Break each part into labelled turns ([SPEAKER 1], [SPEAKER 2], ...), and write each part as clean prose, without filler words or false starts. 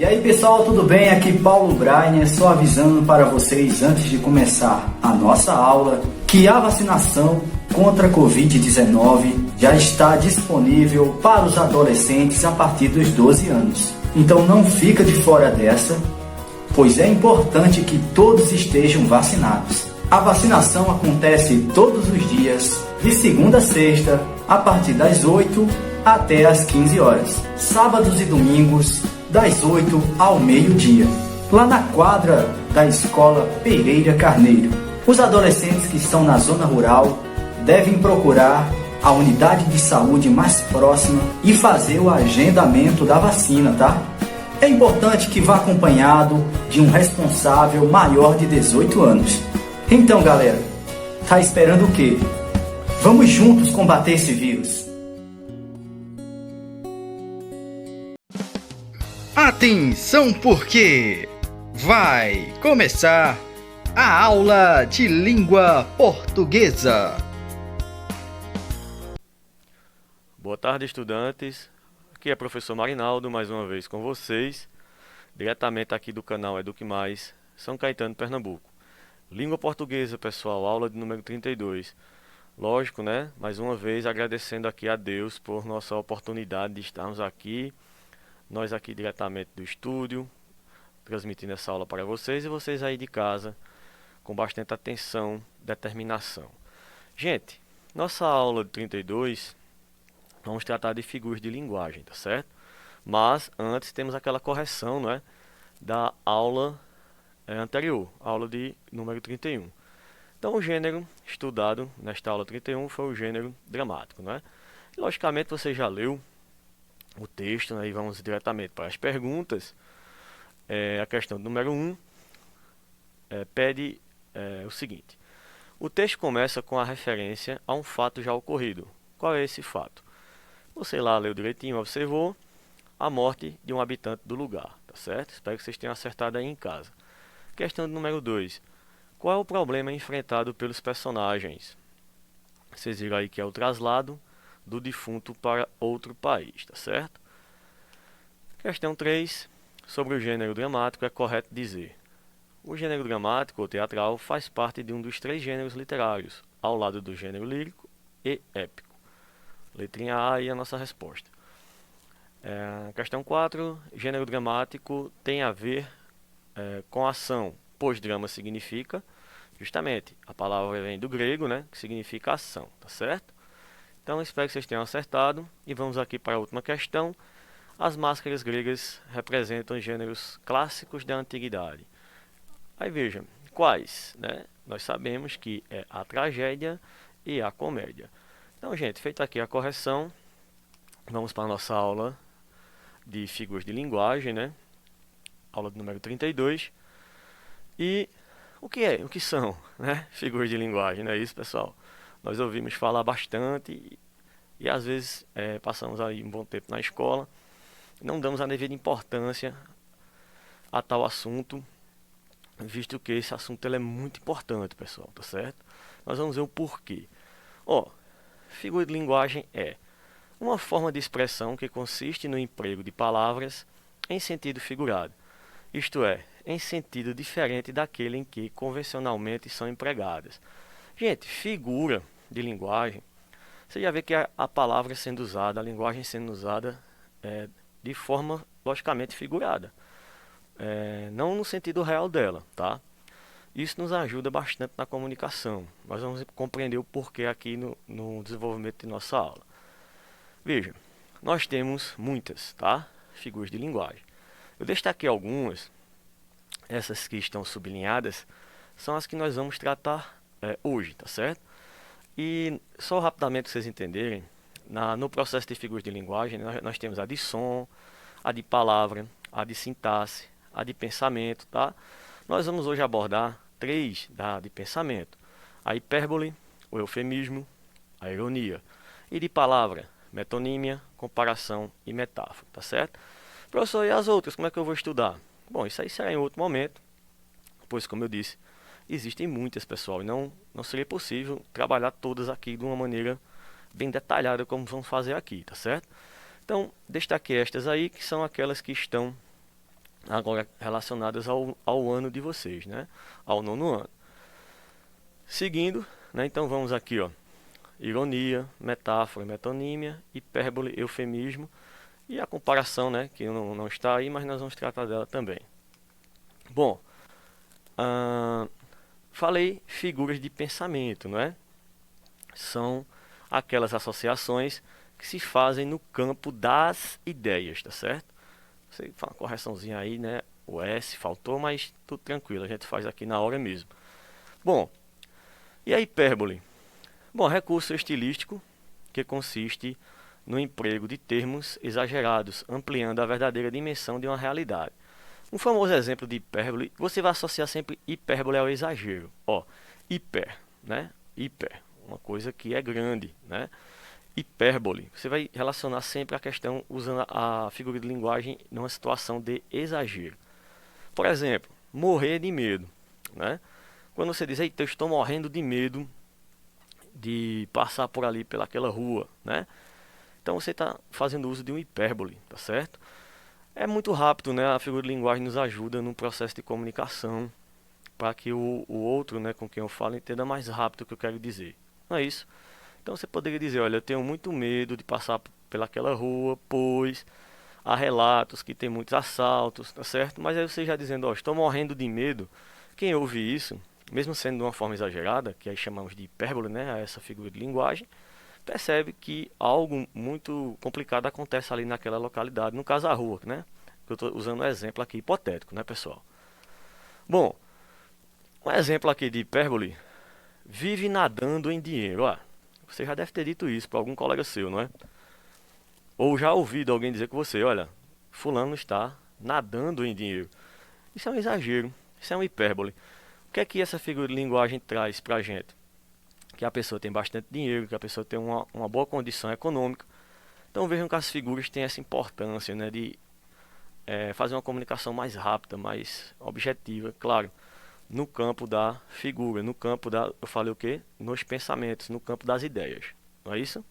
[SPEAKER 1] E aí pessoal, tudo bem? Aqui Paulo Brainer, só avisando para vocês antes de começar a nossa aula que a vacinação contra a Covid-19 já está disponível para os adolescentes a partir dos 12 anos. Então não fica de fora dessa, pois é importante que todos estejam vacinados. A vacinação acontece todos os dias, de segunda a sexta, a partir das 8 até as 15 horas. Sábados e domingos, das 8 ao meio-dia, lá na quadra da Escola Pereira Carneiro. Os adolescentes que estão na zona rural devem procurar a unidade de saúde mais próxima e fazer o agendamento da vacina, tá? É importante que vá acompanhado de um responsável maior de 18 anos. Então, galera, tá esperando o quê? Vamos juntos combater esse vírus.
[SPEAKER 2] Atenção, porque vai começar a aula de língua portuguesa.
[SPEAKER 3] Boa tarde, estudantes. Aqui é o professor Marinaldo, mais uma vez com vocês, diretamente aqui do canal Eduque Mais, São Caetano, Pernambuco. Língua portuguesa, pessoal, aula de número 32. Lógico, né? Mais uma vez agradecendo aqui a Deus por nossa oportunidade de estarmos aqui. Nós aqui diretamente do estúdio, transmitindo essa aula para vocês e vocês aí de casa, com bastante atenção, determinação. Gente, nossa aula de 32, vamos tratar de figuras de linguagem, tá certo? Mas antes temos aquela correção, né, da aula anterior, aula de número 31. Então o gênero estudado nesta aula 31 foi o gênero dramático, né? E, logicamente você já leu o texto, né, e vamos diretamente para as perguntas. A questão número 1 pede o seguinte: o texto começa com a referência a um fato já ocorrido. Qual é esse fato? Você lá leu direitinho, observou a morte de um habitante do lugar, tá certo? Espero que vocês tenham acertado aí em casa. Questão número 2: qual é o problema enfrentado pelos personagens? Vocês viram aí que é o traslado do defunto para outro país, tá certo? Questão 3, sobre o gênero dramático, é correto dizer: o gênero dramático ou teatral faz parte de um dos 3 gêneros literários, ao lado do gênero lírico e épico. Letrinha A aí a nossa resposta. Questão 4, gênero dramático tem a ver com ação, pois drama significa, justamente, a palavra vem do grego, né, que significa ação, tá certo? Então espero que vocês tenham acertado e vamos aqui para a última questão. As máscaras gregas representam gêneros clássicos da antiguidade. Aí veja, quais, né? Nós sabemos que é a tragédia e a comédia. Então, gente, feita aqui a correção, vamos para a nossa aula de figuras de linguagem, né? Aula do número 32. E o que são, né, figuras de linguagem, não é isso, pessoal? Nós ouvimos falar bastante e às vezes passamos aí um bom tempo na escola, não damos a devida importância a tal assunto, visto que esse assunto ele é muito importante, pessoal, tá certo? Nós vamos ver o porquê. Figura de linguagem é uma forma de expressão que consiste no emprego de palavras em sentido figurado, isto é, em sentido diferente daquele em que convencionalmente são empregadas. Gente, figura de linguagem, você já vê que a palavra sendo usada, a linguagem sendo usada de forma logicamente figurada, não no sentido real dela, tá? Isso nos ajuda bastante na comunicação. Nós vamos compreender o porquê aqui no desenvolvimento de nossa aula. Veja, nós temos muitas, tá, figuras de linguagem. Eu destaquei algumas. Essas que estão sublinhadas são as que nós vamos tratar hoje, tá certo? E só rapidamente para vocês entenderem, no processo de figuras de linguagem, nós temos a de som, a de palavra, a de sintaxe, a de pensamento, tá? Nós vamos hoje abordar 3 de pensamento: a hipérbole, o eufemismo, a ironia. E de palavra, metonímia, comparação e metáfora, tá certo? Professor, e as outras, como é que eu vou estudar? Bom, isso aí será em outro momento, pois, como eu disse, existem muitas, pessoal, e não seria possível trabalhar todas aqui de uma maneira bem detalhada como vamos fazer aqui, tá certo? Então, destaquei estas aí, que são aquelas que estão agora relacionadas ao ano de vocês, né? Ao nono ano. Seguindo, né? Então vamos aqui, ó. Ironia, metáfora, metonímia, hipérbole, eufemismo e a comparação, né? Que não está aí, mas nós vamos tratar dela também. Bom, falei figuras de pensamento, não é? São aquelas associações que se fazem no campo das ideias, tá certo? Você faz uma correçãozinha aí, né? O S faltou, mas tudo tranquilo, a gente faz aqui na hora mesmo. Bom, e a hipérbole? Bom, recurso estilístico que consiste no emprego de termos exagerados, ampliando a verdadeira dimensão de uma realidade. Um famoso exemplo de hipérbole, você vai associar sempre hipérbole ao exagero. Ó, hiper, né? Hiper, uma coisa que é grande, né? Hipérbole, você vai relacionar sempre a questão usando a figura de linguagem numa situação de exagero. Por exemplo, morrer de medo, né? Quando você diz, eita, eu estou morrendo de medo de passar por ali, pelaquela rua, né? Então você está fazendo uso de um hipérbole, tá certo? É muito rápido, né? A figura de linguagem nos ajuda no processo de comunicação para que o outro, né, com quem eu falo, entenda mais rápido o que eu quero dizer. Não é isso? Então você poderia dizer, olha, eu tenho muito medo de passar pelaquela rua, pois há relatos que tem muitos assaltos, tá certo? Mas aí você já dizendo, ó, estou morrendo de medo. Quem ouve isso, mesmo sendo de uma forma exagerada, que aí chamamos de hipérbole, né, a essa figura de linguagem, percebe que algo muito complicado acontece ali naquela localidade, no caso a rua, né? Eu estou usando um exemplo aqui hipotético, né, pessoal? Bom, um exemplo aqui de hipérbole, vive nadando em dinheiro. Ó, você já deve ter dito isso para algum colega seu, não é? Ou já ouvido alguém dizer com você, olha, fulano está nadando em dinheiro. Isso é um exagero, isso é uma hipérbole. O que é que essa figura de linguagem traz para a gente? Que a pessoa tem bastante dinheiro, que a pessoa tem uma boa condição econômica. Então vejam que as figuras têm essa importância, né, de fazer uma comunicação mais rápida, mais objetiva, claro, no campo da figura, no campo da, eu falei o quê? Nos pensamentos, no campo das ideias, não é isso?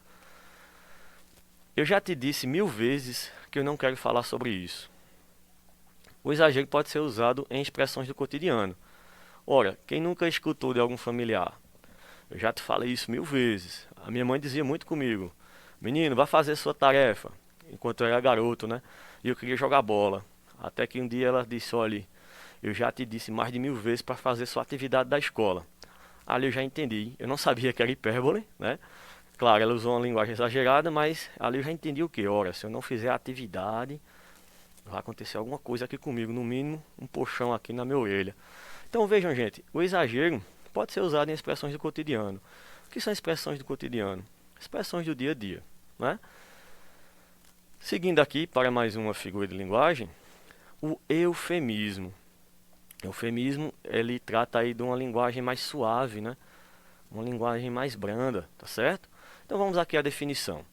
[SPEAKER 3] Eu já te disse 1000 vezes que eu não quero falar sobre isso. O exagero pode ser usado em expressões do cotidiano. Ora, quem nunca escutou de algum familiar? Eu já te falei isso 1000 vezes. A minha mãe dizia muito comigo, menino, vá fazer sua tarefa, enquanto eu era garoto, né? E eu queria jogar bola. Até que um dia ela disse, olha, eu já te disse mais de 1000 vezes para fazer sua atividade da escola. Ali eu já entendi. Eu não sabia que era hipérbole, né? Claro, ela usou uma linguagem exagerada, mas ali eu já entendi o que? Ora, se eu não fizer a atividade, vai acontecer alguma coisa aqui comigo, no mínimo um puxão aqui na minha orelha. Então vejam, gente, o exagero pode ser usado em expressões do cotidiano. O que são expressões do cotidiano? Expressões do dia a dia, né? Seguindo aqui para mais uma figura de linguagem, o eufemismo. O eufemismo, ele trata aí de uma linguagem mais suave, né? Uma linguagem mais branda, tá certo? Então vamos aqui à definição.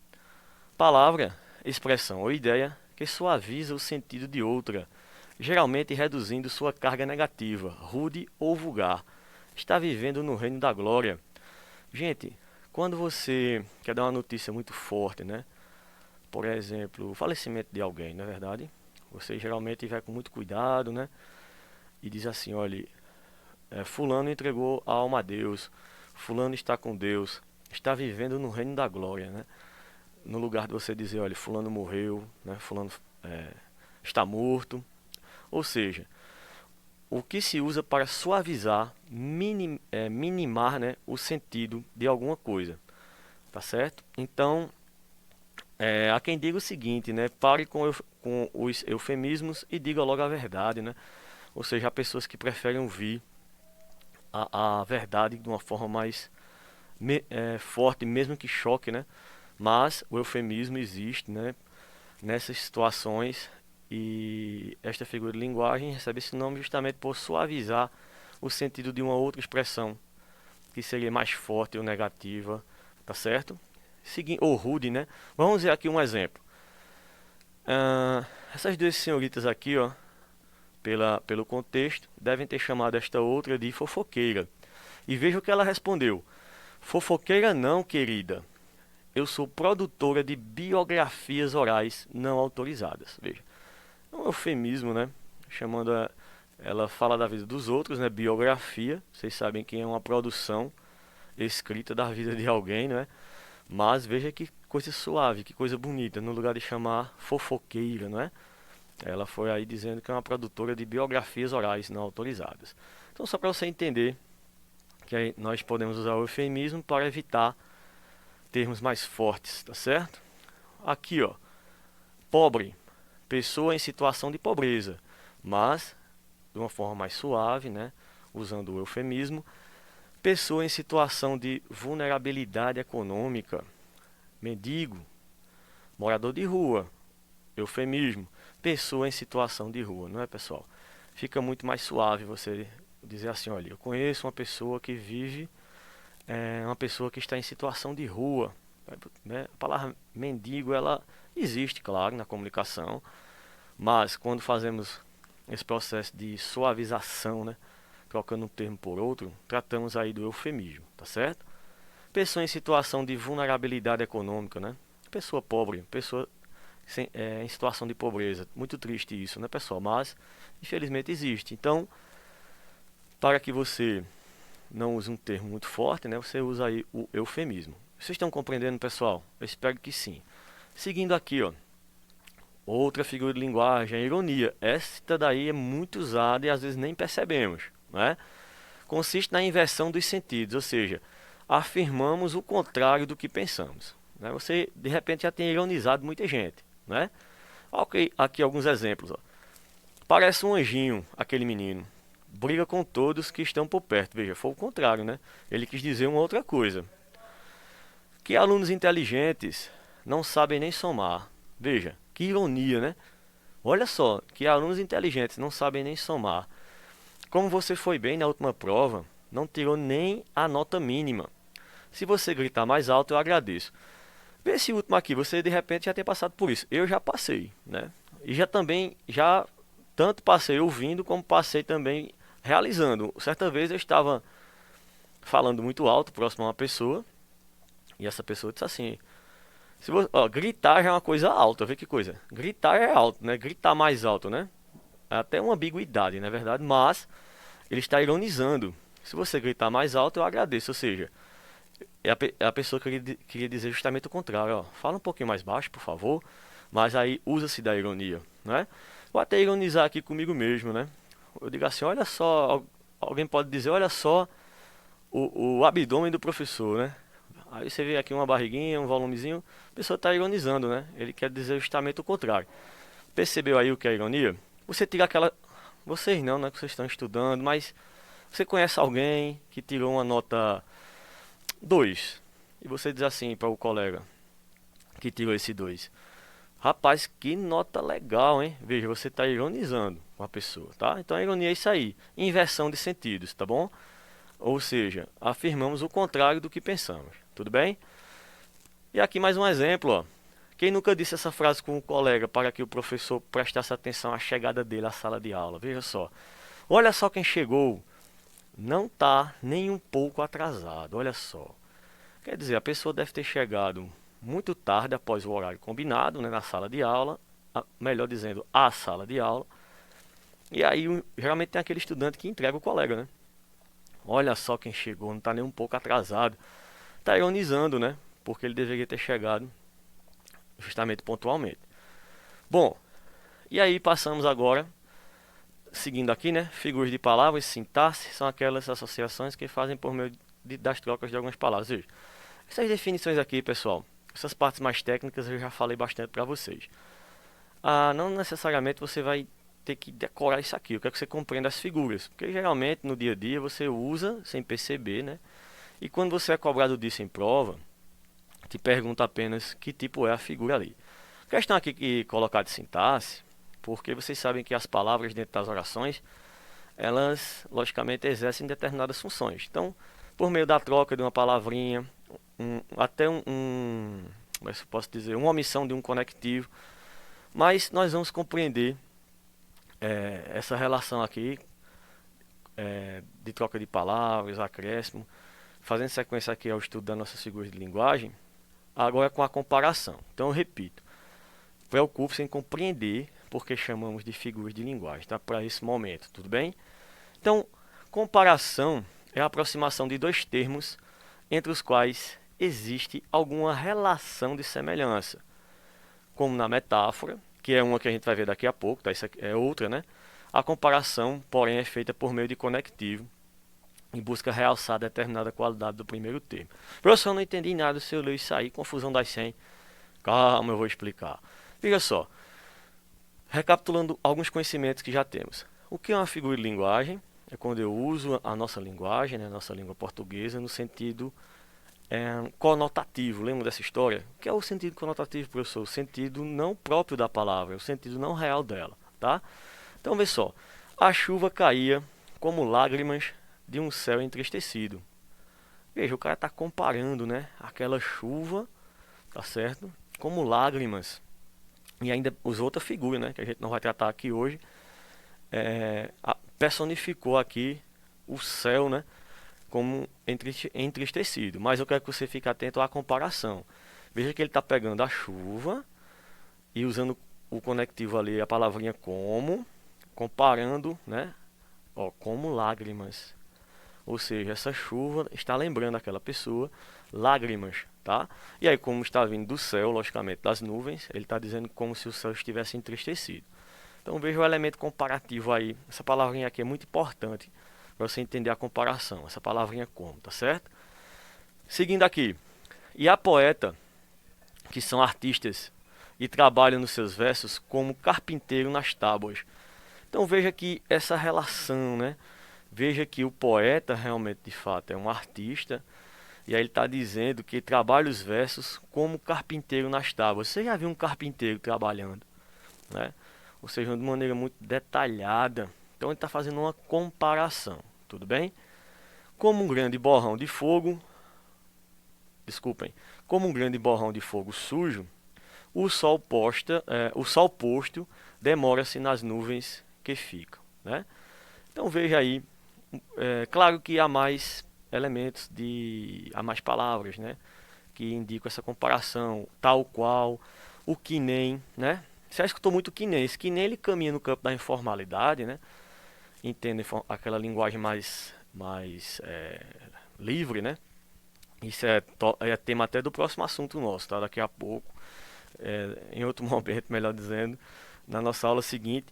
[SPEAKER 3] Palavra, expressão ou ideia que suaviza o sentido de outra, geralmente reduzindo sua carga negativa, rude ou vulgar. Está vivendo no reino da glória. Gente, quando você quer dar uma notícia muito forte, né? Por exemplo, o falecimento de alguém, não é verdade? Você geralmente vai com muito cuidado, né? E diz assim, olha, fulano entregou a alma a Deus, fulano está com Deus, está vivendo no reino da glória, né? No lugar de você dizer, olha, fulano morreu, né? Fulano está morto. Ou seja, o que se usa para suavizar, minimar, né, o sentido de alguma coisa, tá certo? Então, há quem diga o seguinte, né? Pare com os eufemismos e diga logo a verdade, né? Ou seja, há pessoas que preferem ouvir a verdade de uma forma mais forte, mesmo que choque, né? Mas o eufemismo existe, né? Nessas situações, e esta figura de linguagem recebe esse nome justamente por suavizar o sentido de uma outra expressão que seria mais forte ou negativa, tá certo? Ou rude, né? Vamos ver aqui um exemplo. Essas duas senhoritas aqui, ó, pelo contexto, devem ter chamado esta outra de fofoqueira. E veja o que ela respondeu. Fofoqueira não, querida. Eu sou produtora de biografias orais não autorizadas. Veja. É um eufemismo, né? ela fala da vida dos outros, né? Biografia. Vocês sabem que é uma produção escrita da vida de alguém, né? Mas veja que coisa suave, que coisa bonita, no lugar de chamar fofoqueira, não é? Ela foi aí dizendo que é uma produtora de biografias orais não autorizadas. Então, só para você entender que aí nós podemos usar o eufemismo para evitar termos mais fortes, tá certo? Aqui, ó, pobre, pessoa em situação de pobreza, mas de uma forma mais suave, né? Usando o eufemismo. Pessoa em situação de vulnerabilidade econômica, mendigo, morador de rua, eufemismo, pessoa em situação de rua, não é, pessoal? Fica muito mais suave você dizer assim, olha, eu conheço uma pessoa que vive, uma pessoa que está em situação de rua, né? A palavra mendigo, ela existe, claro, na comunicação, mas quando fazemos esse processo de suavização, né? Trocando um termo por outro, tratamos aí do eufemismo, tá certo? Pessoa em situação de vulnerabilidade econômica, né? Pessoa pobre, pessoa em situação de pobreza. Muito triste isso, né, pessoal? Mas, infelizmente, existe. Então, para que você não use um termo muito forte, né? Você usa aí o eufemismo. Vocês estão compreendendo, pessoal? Eu espero que sim. Seguindo aqui, ó. Outra figura de linguagem, a ironia. Esta daí é muito usada e às vezes nem percebemos, né? Consiste na inversão dos sentidos, ou seja, afirmamos o contrário do que pensamos, né? Você de repente já tem ironizado muita gente, né? Ok, aqui alguns exemplos, ó. Parece um anjinho aquele menino, briga com todos que estão por perto. Veja, foi o contrário, né? Ele quis dizer uma outra coisa. Que alunos inteligentes não sabem nem somar. Veja, que ironia, né? Olha só, que alunos inteligentes não sabem nem somar. Como você foi bem na última prova, não tirou nem a nota mínima. Se você gritar mais alto, eu agradeço. Vê esse último aqui, você de repente já tem passado por isso. Eu já passei, né? E já tanto passei ouvindo, como passei também realizando. Certa vez eu estava falando muito alto, próximo a uma pessoa, e essa pessoa disse assim... Se você, ó, gritar já é uma coisa alta, vê que coisa. Gritar é alto, né? Gritar mais alto, né? É até uma ambiguidade, na verdade, mas ele está ironizando. Se você gritar mais alto, eu agradeço. Ou seja, a pessoa queria dizer justamente o contrário. Ó. Fala um pouquinho mais baixo, por favor. Mas aí usa-se da ironia, né? Vou até ironizar aqui comigo mesmo, né? Eu digo assim, olha só, alguém pode dizer, olha só o abdômen do professor, né? Aí você vê aqui uma barriguinha, um volumezinho, a pessoa está ironizando, né? Ele quer dizer justamente o contrário. Percebeu aí o que é ironia? Você tira aquela... Vocês não, né? Que vocês estão estudando, mas você conhece alguém que tirou uma nota 2 e você diz assim para o colega que tirou esse 2: rapaz, que nota legal, hein? Veja, você está ironizando com a pessoa, tá? Então a ironia é isso aí, inversão de sentidos, tá bom? Ou seja, afirmamos o contrário do que pensamos, tudo bem? E aqui mais um exemplo, ó. Quem nunca disse essa frase com um colega para que o professor prestasse atenção à chegada dele à sala de aula? Veja só. Olha só quem chegou. Não está nem um pouco atrasado, olha só. Quer dizer, a pessoa deve ter chegado muito tarde após o horário combinado, né, na sala de aula, melhor dizendo, a sala de aula. E aí, geralmente tem aquele estudante que entrega o colega, né? Olha só quem chegou, não está nem um pouco atrasado. Está ironizando, né? Porque ele deveria ter chegado justamente pontualmente. Bom, e aí passamos agora, seguindo aqui, né? Figuras de palavras, sintaxe, são aquelas associações que fazem por meio das trocas de algumas palavras. Veja, essas definições aqui, pessoal, essas partes mais técnicas eu já falei bastante para vocês. Não necessariamente você vai ter que decorar isso aqui, eu quero que você compreenda as figuras, porque geralmente no dia a dia você usa sem perceber, né? E quando você é cobrado disso em prova, te pergunta apenas que tipo é a figura ali. A questão aqui que colocar de sintaxe, porque vocês sabem que as palavras dentro das orações, elas logicamente exercem determinadas funções. Então, por meio da troca de uma palavrinha, como é que eu posso dizer, uma omissão de um conectivo, mas nós vamos compreender essa relação aqui de troca de palavras, acréscimo, fazendo sequência aqui ao estudo das nossas figuras de linguagem, agora com a comparação. Então eu repito, preocupe-se em compreender porque chamamos de figuras de linguagem, tá? Para esse momento, tudo bem? Então, comparação é a aproximação de dois termos entre os quais existe alguma relação de semelhança, como na metáfora, que é uma que a gente vai ver daqui a pouco, tá? Isso aqui é outra, né? A comparação, porém, é feita por meio de conectivo e busca realçar determinada qualidade do primeiro termo. Professor, eu não entendi nada se eu ler isso aí, confusão das 100. Calma, eu vou explicar. Veja só, recapitulando alguns conhecimentos que já temos. O que é uma figura de linguagem? É quando eu uso a nossa linguagem, né, a nossa língua portuguesa, no sentido conotativo. Lembra dessa história? O que é o sentido conotativo, professor? O sentido não próprio da palavra, o sentido não real dela, tá? Então, vê só. A chuva caía como lágrimas de um céu entristecido. Veja, o cara está comparando, né, aquela chuva, tá certo? Como lágrimas. E ainda usou outra figura, né, que a gente não vai tratar aqui hoje. Personificou aqui o céu, né, como entristecido. Mas eu quero que você fique atento à comparação. Veja que ele está pegando a chuva e usando o conectivo ali, a palavrinha como, comparando, né, ó, como lágrimas. Ou seja, essa chuva está lembrando aquela pessoa, lágrimas, tá? E aí, como está vindo do céu, logicamente, das nuvens, ele está dizendo como se o céu estivesse entristecido. Então, veja o elemento comparativo aí. Essa palavrinha aqui é muito importante para você entender a comparação. Essa palavrinha como, tá certo? Seguindo aqui. E há poeta, que são artistas e trabalham nos seus versos como carpinteiro nas tábuas. Então, veja que essa relação, né? Veja que o poeta realmente, de fato, é um artista. E aí ele está dizendo que trabalha os versos como carpinteiro nas tábuas. Você já viu um carpinteiro trabalhando, né? Ou seja, de maneira muito detalhada. Então ele está fazendo uma comparação, tudo bem? Como um grande borrão de fogo, como um grande borrão de fogo sujo, o sol posto demora-se nas nuvens que ficam, né? Então veja aí, claro que há mais elementos, há mais palavras, né, que indicam essa comparação, tal qual, o que nem, né? Você já escutou muito o que nem? Esse que nem ele caminha no campo da informalidade, né? Entende aquela linguagem mais livre, né? Isso é tema até do próximo assunto nosso, tá? Daqui a pouco, em outro momento, melhor dizendo, na nossa aula seguinte.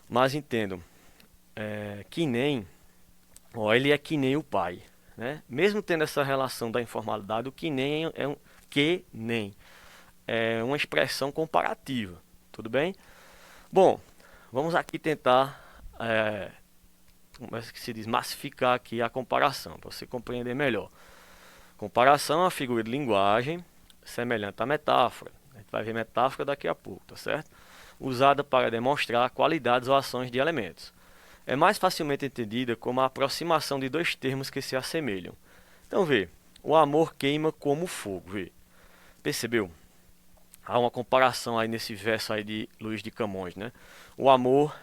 [SPEAKER 3] Mas entendam, que nem, ó, ele é que nem o pai, né? Mesmo tendo essa relação da informalidade, o que nem é uma expressão comparativa, tudo bem? Bom, vamos aqui tentar, como é que se diz, massificar aqui a comparação, para você compreender melhor. Comparação é uma figura de linguagem semelhante à metáfora. A gente vai ver metáfora daqui a pouco, tá certo? Usada para demonstrar qualidades ou ações de elementos. É mais facilmente entendida como a aproximação de dois termos que se assemelham. Então vê, o amor queima como fogo, vê. Percebeu? Há uma comparação aí nesse verso aí de Luís de Camões, né? O amor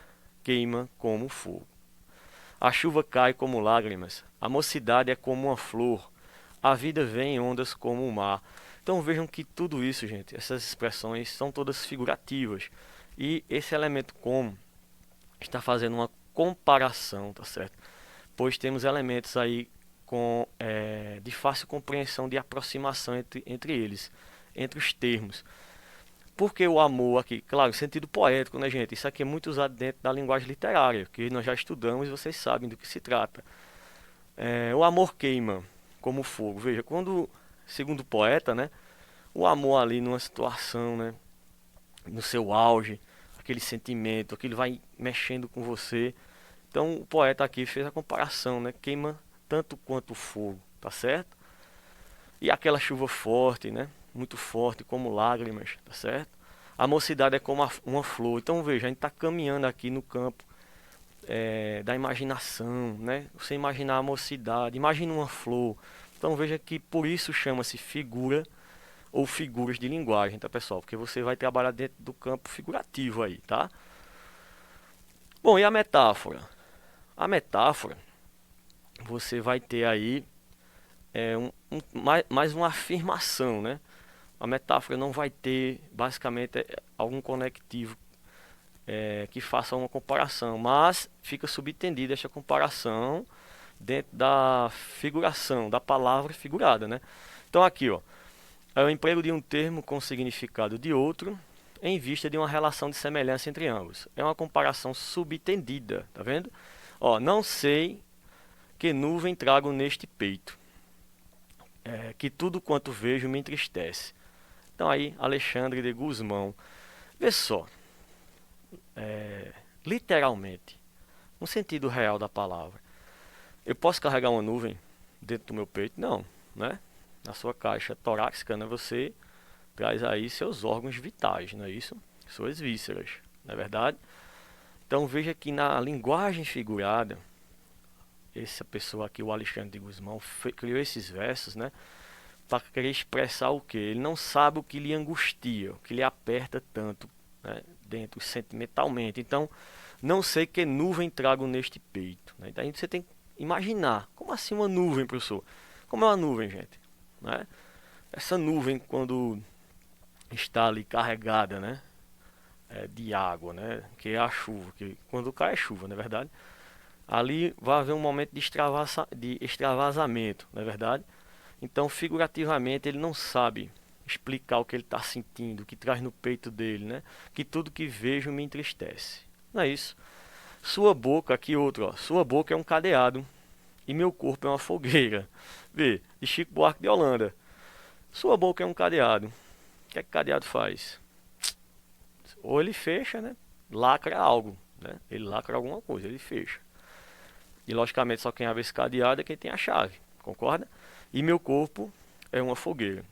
[SPEAKER 3] queima como fogo. A chuva cai como lágrimas. A mocidade é como uma flor. A vida vem em ondas como o mar. Então vejam que tudo isso, gente, essas expressões são todas figurativas. E esse elemento como está fazendo uma comparação, tá certo? Pois temos elementos aí de fácil compreensão, de aproximação entre eles, entre os termos. Porque o amor aqui, claro, sentido poético, né, gente? Isso aqui é muito usado dentro da linguagem literária, que nós já estudamos e vocês sabem do que se trata. O amor queima como fogo. Veja, quando, segundo o poeta, né, o amor ali numa situação, né, no seu auge, aquele sentimento, aquele vai mexendo com você. Então o poeta aqui fez a comparação, né, queima tanto quanto o fogo, tá certo? E aquela chuva forte, né, muito forte, como lágrimas, tá certo? A mocidade é como uma flor. Então veja, a gente está caminhando aqui no campo da imaginação, né? Você imaginar a mocidade, imagina uma flor. Então veja que por isso chama-se figura ou figuras de linguagem, tá, pessoal? Porque você vai trabalhar dentro do campo figurativo aí, tá? Bom, e a metáfora? A metáfora, você vai ter aí mais uma afirmação, né? A metáfora não vai ter, basicamente, algum conectivo que faça uma comparação, mas fica subentendida esta comparação dentro da figuração, da palavra figurada, né? Então aqui, ó, é o emprego de um termo com significado de outro em vista de uma relação de semelhança entre ambos. É uma comparação subentendida, tá vendo? Ó, não sei que nuvem trago neste peito, que tudo quanto vejo me entristece. Então aí, Alexandre de Gusmão. Vê só, literalmente, no sentido real da palavra, eu posso carregar uma nuvem dentro do meu peito? Não, né? Na sua caixa torácica, né, você traz aí seus órgãos vitais, não é isso? Suas vísceras, não é verdade? Então veja que na linguagem figurada, essa pessoa aqui, o Alexandre de Gusmão, criou esses versos, né, para querer expressar o que? Ele não sabe o que lhe angustia, o que lhe aperta tanto, né, dentro sentimentalmente. Então, não sei que nuvem trago neste peito, né? Então você tem que imaginar, como assim uma nuvem, professor? Como é uma nuvem, gente? Né? Essa nuvem, quando está ali carregada, né, de água, né, que é a chuva, que quando cai é chuva, não é verdade? Ali vai haver um momento de extravasamento, não é verdade? Então, figurativamente, ele não sabe explicar o que ele está sentindo, o que traz no peito dele, né? Que tudo que vejo me entristece. Não é isso? Sua boca, aqui outro, ó. Sua boca é um cadeado e meu corpo é uma fogueira. Vê, de Chico Buarque de Holanda. Sua boca é um cadeado. O que é que cadeado faz? Ou ele fecha, né? Lacra algo, né? Ele lacra alguma coisa, ele fecha. E logicamente só quem abre esse cadeado é quem tem a chave, concorda? E meu corpo é uma fogueira.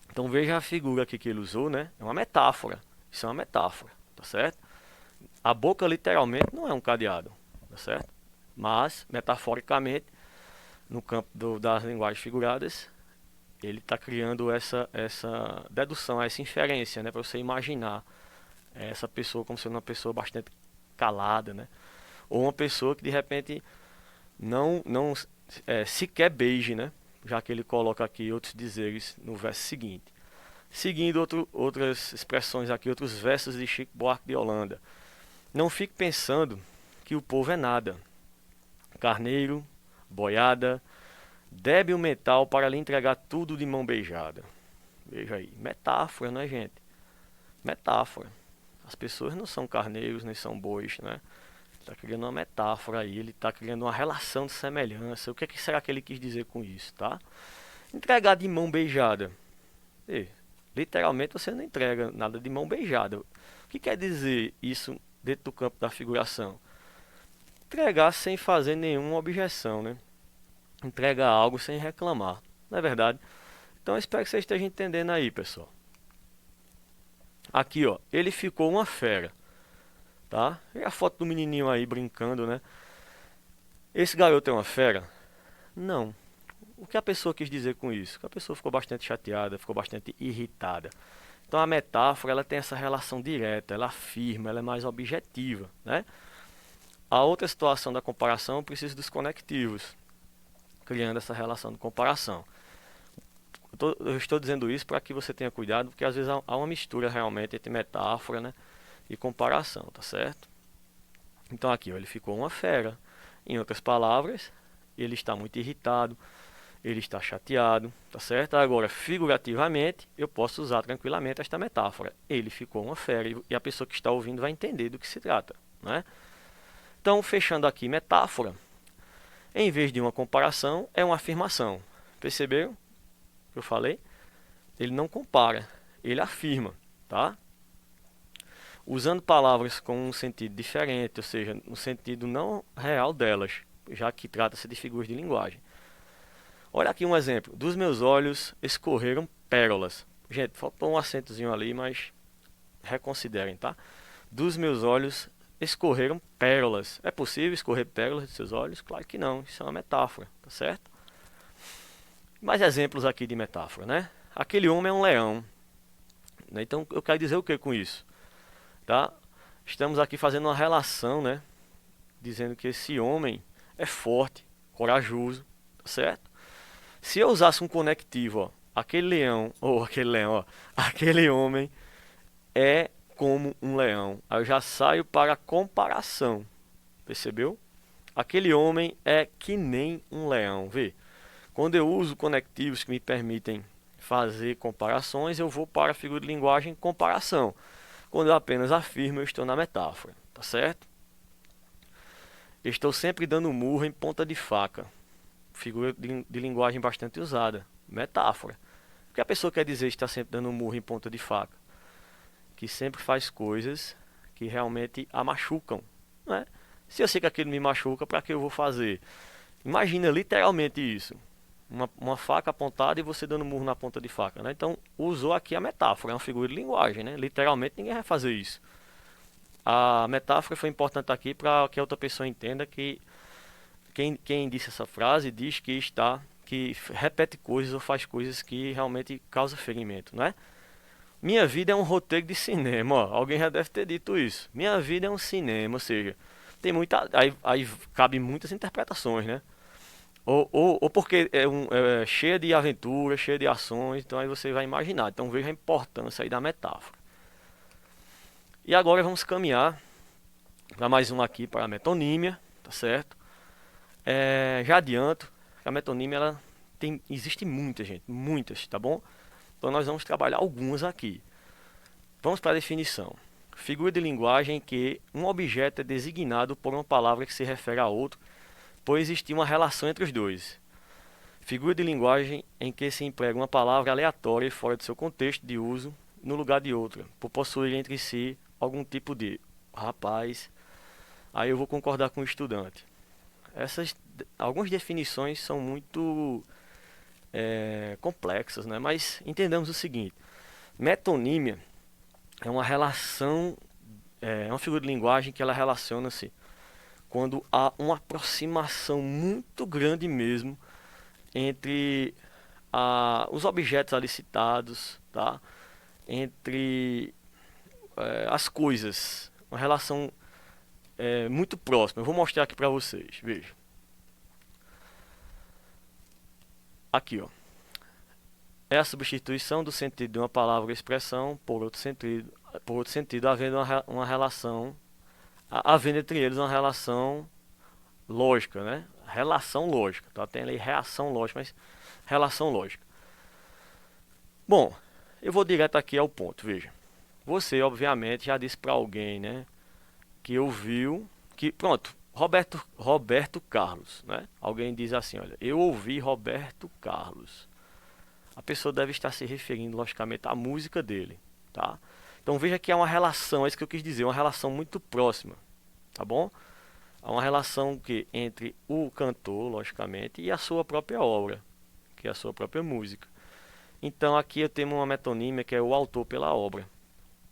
[SPEAKER 3] Então veja a figura aqui que ele usou, né? É uma metáfora. Isso é uma metáfora, tá certo? A boca literalmente não é um cadeado, tá certo? Mas, metaforicamente, no campo das linguagens figuradas, ele está criando essa dedução, essa inferência, né? Para você imaginar essa pessoa como sendo uma pessoa bastante calada, né? Ou uma pessoa que de repente não sequer beije, né? Já que ele coloca aqui outros dizeres no verso seguinte. Seguindo outras expressões aqui, outros versos de Chico Buarque de Holanda. Não fique pensando que o povo é nada. Carneiro, boiada, débil mental para lhe entregar tudo de mão beijada. Veja aí, metáfora, né, gente? Metáfora. As pessoas não são carneiros, nem são bois, né? Está criando uma metáfora aí, ele está criando uma relação de semelhança. O que será que ele quis dizer com isso, tá? Entregar de mão beijada. Literalmente você não entrega nada de mão beijada. O que quer dizer isso dentro do campo da figuração? Entregar sem fazer nenhuma objeção, né? Entregar algo sem reclamar, não é verdade? Então eu espero que você esteja entendendo aí, pessoal. Aqui, ó, ele ficou uma fera, tá? E a foto do menininho aí brincando, né? Esse garoto é uma fera? Não. O que a pessoa quis dizer com isso? Que a pessoa ficou bastante chateada, ficou bastante irritada. Então a metáfora, ela tem essa relação direta, ela afirma, ela é mais objetiva, né? A outra situação da comparação precisa dos conectivos, criando essa relação de comparação. Eu estou dizendo isso para que você tenha cuidado, porque às vezes há uma mistura realmente entre metáfora, né, e comparação, tá certo? Então aqui, ó, ele ficou uma fera. Em outras palavras, ele está muito irritado, ele está chateado, tá certo? Agora, figurativamente, eu posso usar tranquilamente esta metáfora. Ele ficou uma fera e a pessoa que está ouvindo vai entender do que se trata, né? Então, fechando aqui metáfora, em vez de uma comparação, é uma afirmação. Perceberam o que eu falei? Ele não compara, ele afirma, tá? Usando palavras com um sentido diferente, ou seja, no sentido não real delas, já que trata-se de figuras de linguagem. Olha aqui um exemplo. Dos meus olhos escorreram pérolas. Gente, faltou um acentozinho ali, mas reconsiderem, tá? Dos meus olhos escorreram pérolas. É possível escorrer pérolas de seus olhos? Claro que não. Isso é uma metáfora, tá certo? Mais exemplos aqui de metáfora, né? Aquele homem é um leão. Então, eu quero dizer o que com isso? Tá? Estamos aqui fazendo uma relação, né? Dizendo que esse homem é forte, corajoso, tá certo? Se eu usasse um conectivo, ó, aquele leão, ó, aquele homem é como um leão. Aí eu já saio para a comparação. Percebeu? Aquele homem é que nem um leão. Vê? Quando eu uso conectivos que me permitem fazer comparações, eu vou para a figura de linguagem comparação. Quando eu apenas afirmo, eu estou na metáfora. Tá certo? Eu estou sempre dando murro em ponta de faca. Figura de linguagem bastante usada. Metáfora. O que a pessoa quer dizer está sempre dando murro em ponta de faca? Que sempre faz coisas que realmente a machucam, né? Se eu sei que aquilo me machuca, para que eu vou fazer? Imagina literalmente isso. Uma faca apontada e você dando murro na ponta de faca, né? Então, usou aqui a metáfora, é uma figura de linguagem, né? Literalmente ninguém vai fazer isso. A metáfora foi importante aqui para que a outra pessoa entenda que quem disse essa frase diz que repete coisas ou faz coisas que realmente causam ferimento, não é? Minha vida é um roteiro de cinema, ó. Alguém já deve ter dito isso. Minha vida é um cinema, ou seja, tem muita, aí cabe muitas interpretações, né? Ou porque é cheia de aventuras, cheia de ações, então aí você vai imaginar. Então veja a importância aí da metáfora. E agora vamos caminhar para mais um aqui, para a metonímia, tá certo? Já adianto que a metonímia existe muita gente, muitas, tá bom? Então nós vamos trabalhar algumas aqui. Vamos para a definição. Figura de linguagem em que um objeto é designado por uma palavra que se refere a outro, pois existe uma relação entre os dois. Figura de linguagem em que se emprega uma palavra aleatória e fora do seu contexto de uso no lugar de outra, por possuir entre si algum tipo de rapaz. Aí eu vou concordar com o estudante. Algumas definições são muito complexas, né? Mas entendamos o seguinte: metonímia é uma relação, é uma figura de linguagem que ela relaciona-se quando há uma aproximação muito grande mesmo entre os objetos ali citados, tá? Entre as coisas, uma relação muito próxima. Eu vou mostrar aqui para vocês, veja. Aqui, ó. É a substituição do sentido de uma palavra ou expressão por outro sentido, havendo uma relação, havendo entre eles uma relação lógica, né? Relação lógica, tá? Tem ali reação lógica, mas relação lógica. Bom, eu vou direto aqui ao ponto, veja. Você, obviamente, já disse para alguém, né, que ouviu, que, pronto, Roberto Carlos, né? Alguém diz assim, olha, eu ouvi Roberto Carlos. A pessoa deve estar se referindo, logicamente, à música dele, tá? Então veja que há uma relação, é isso que eu quis dizer, uma relação muito próxima, tá bom? Há uma relação entre o cantor, logicamente, e a sua própria obra, que é a sua própria música. Então aqui eu tenho uma metonímia que é o autor pela obra.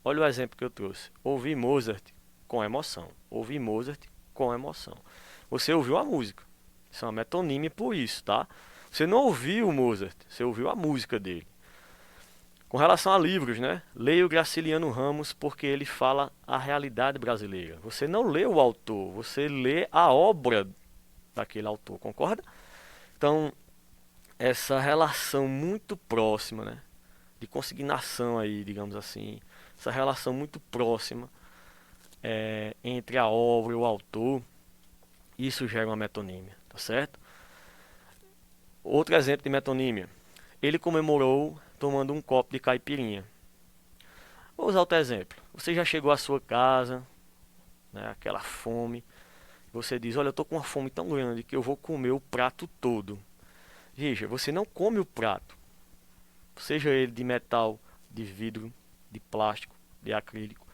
[SPEAKER 3] Olha o exemplo que eu trouxe. Ouvi Mozart com emoção. Ouvi Mozart com emoção. Você ouviu a música. Isso é uma metonímia por isso, tá? Você não ouviu o Mozart, você ouviu a música dele. Com relação a livros, né? Leia o Graciliano Ramos porque ele fala a realidade brasileira. Você não lê o autor, você lê a obra daquele autor, concorda? Então, essa relação muito próxima, né? De consignação aí, digamos assim. Essa relação muito próxima entre a obra e o autor, isso gera uma metonímia, tá certo? Outro exemplo de metonímia. Ele comemorou tomando um copo de caipirinha. Vou usar outro exemplo. Você já chegou à sua casa, né, aquela fome. Você diz, olha, eu estou com uma fome tão grande que eu vou comer o prato todo. Veja, você não come o prato. Seja ele de metal, de vidro, de plástico, de acrílico.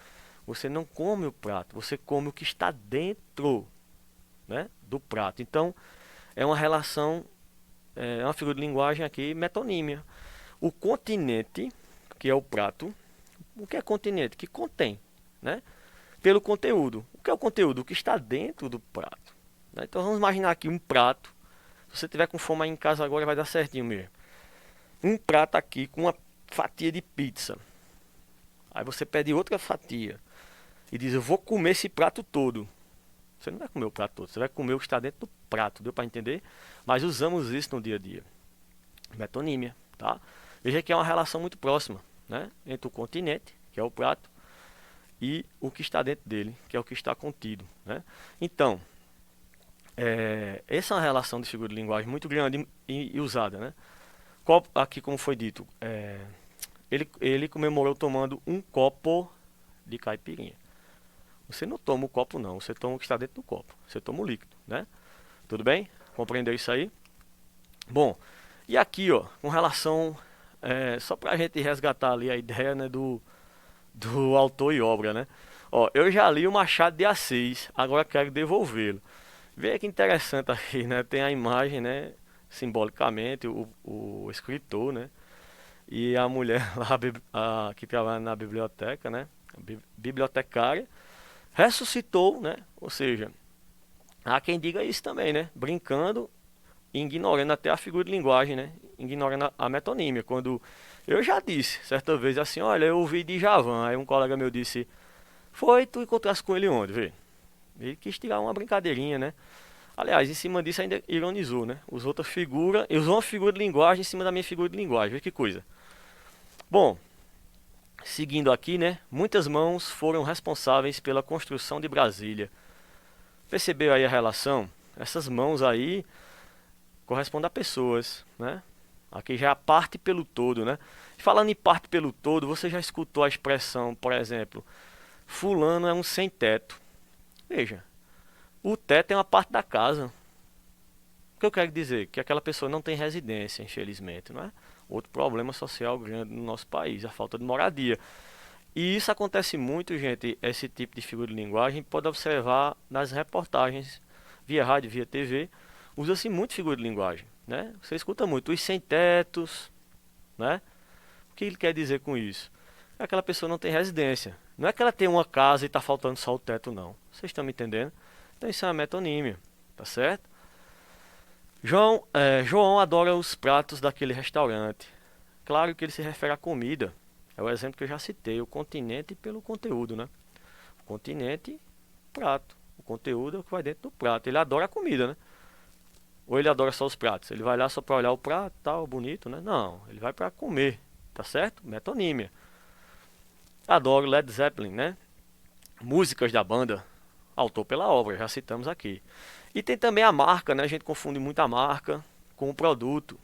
[SPEAKER 3] Você não come o prato, você come o que está dentro, né, do prato. Então, é uma relação, é uma figura de linguagem aqui, metonímia. O continente, que é o prato, o que é continente? Que contém, né? Pelo conteúdo. O que é o conteúdo? O que está dentro do prato, né? Então vamos imaginar aqui um prato. Se você tiver com fome aí em casa agora vai dar certinho mesmo. Um prato aqui com uma fatia de pizza. Aí você pede outra fatia e diz, eu vou comer esse prato todo. Você não vai comer o prato todo, você vai comer o que está dentro do prato, deu para entender? Mas usamos isso no dia a dia. Metonímia, tá? Veja que é uma relação muito próxima, né? Entre o continente, que é o prato, e o que está dentro dele, que é o que está contido, né? Então, essa é uma relação de figura de linguagem muito grande e usada, né? Aqui, como foi dito, ele comemorou tomando um copo de caipirinha. Você não toma o copo não, você toma o que está dentro do copo, você toma o líquido, né? Tudo bem? Compreendeu isso aí? Bom, e aqui, ó, com relação, só pra gente resgatar ali a ideia, né, do autor e obra, né? Ó, eu já li o Machado de Assis, agora quero devolvê-lo. Veja que interessante aqui, né? Tem a imagem, né, simbolicamente, o escritor, né? E a mulher lá que trabalha na biblioteca, né? Bibliotecária, ressuscitou, né? Ou seja, há quem diga isso também, né? Brincando, ignorando até a figura de linguagem, né? Ignorando a metonímia. Quando eu já disse certa vez assim, olha, eu ouvi de Javan, aí um colega meu disse, foi, tu encontraste com ele onde, vê? Ele quis tirar uma brincadeirinha, né? Aliás, em cima disso ainda ironizou, né? Usou outra figura, usou uma figura de linguagem em cima da minha figura de linguagem, vê que coisa. Bom, seguindo aqui, né? Muitas mãos foram responsáveis pela construção de Brasília. Percebeu aí a relação? Essas mãos aí correspondem a pessoas, né? Aqui já é a parte pelo todo, né? Falando em parte pelo todo, você já escutou a expressão, por exemplo, fulano é um sem teto. Veja, o teto é uma parte da casa. O que eu quero dizer? Que aquela pessoa não tem residência, infelizmente, não é? Outro problema social grande no nosso país, a falta de moradia. E isso acontece muito, gente, esse tipo de figura de linguagem, pode observar nas reportagens, via rádio, via TV, usa-se muito figura de linguagem, né? Você escuta muito, os sem-tetos, né? O que ele quer dizer com isso? É que aquela pessoa não tem residência. Não é que ela tem uma casa e está faltando só o teto, não. Vocês estão me entendendo? Então isso é uma metonímia, tá certo? João adora os pratos daquele restaurante. Claro que ele se refere à comida. É o exemplo que eu já citei, o continente pelo conteúdo, né? O continente, prato. O conteúdo é o que vai dentro do prato. Ele adora a comida, né? Ou ele adora só os pratos? Ele vai lá só para olhar o prato, tal, bonito, né? Não, ele vai para comer, tá certo? Metonímia. Adoro Led Zeppelin, né? Músicas da banda, autor pela obra, já citamos aqui. E tem também a marca, né? A gente confunde muito a marca com o produto.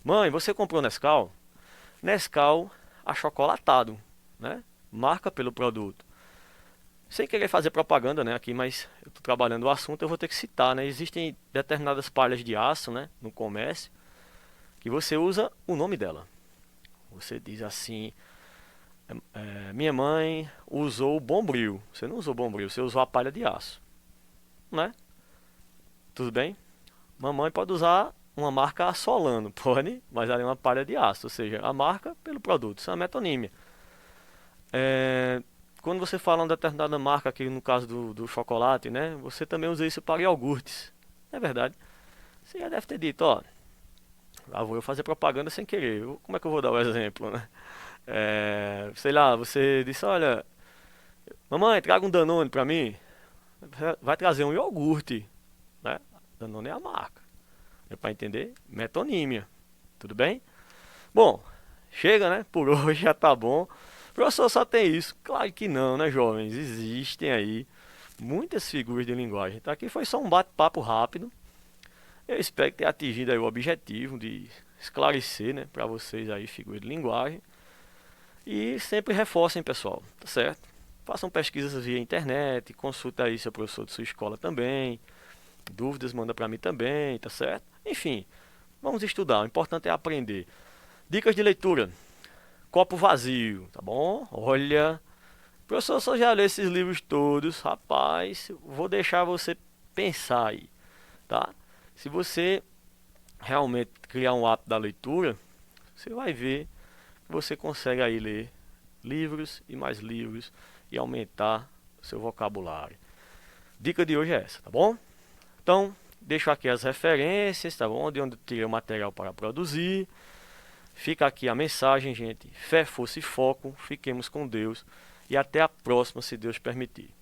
[SPEAKER 3] Mãe, você comprou Nescau? Nescau achocolatado, né? Marca pelo produto. Sem querer fazer propaganda, né, aqui, mas eu estou trabalhando o assunto, eu vou ter que citar, né? Existem determinadas palhas de aço, né, no comércio, que você usa o nome dela. Você diz assim, minha mãe usou o Bombril. Você não usou o Bombril, você usou a palha de aço, né? Tudo bem? Mamãe pode usar uma marca Solano, pode, mas ela é uma palha de aço, ou seja, a marca pelo produto, isso é uma metonímia. Quando você fala uma determinada marca, aqui no caso do chocolate, né, você também usa isso para iogurtes, é verdade. Você já deve ter dito, ó, vou eu fazer propaganda sem querer, como é que eu vou dar o exemplo, né? Sei lá, você disse, olha, mamãe, traga um Danone para mim, vai trazer um iogurte, né? Danone é a marca. É para entender? Metonímia. Tudo bem? Bom, chega, né? Por hoje já tá bom. Professor, só tem isso? Claro que não, né, jovens? Existem aí muitas figuras de linguagem. Então aqui foi só um bate-papo rápido. Eu espero ter atingido aí o objetivo de esclarecer, né, para vocês aí figuras de linguagem. E sempre reforcem, pessoal, tá certo? Façam pesquisas via internet, consulta aí seu professor de sua escola também. Dúvidas, manda para mim também, tá certo? Enfim, vamos estudar, o importante é aprender. Dicas de leitura. Copo Vazio, tá bom? Olha, professor, só já leu esses livros todos, rapaz, vou deixar você pensar aí, tá? Se você realmente criar um hábito da leitura, você vai ver que você consegue aí ler livros e aumentar o seu vocabulário. Dica de hoje é essa, tá bom? Então, deixo aqui as referências, tá bom? De onde eu tirei o material para produzir. Fica aqui a mensagem, gente. Fé, força e foco. Fiquemos com Deus. E até a próxima, se Deus permitir.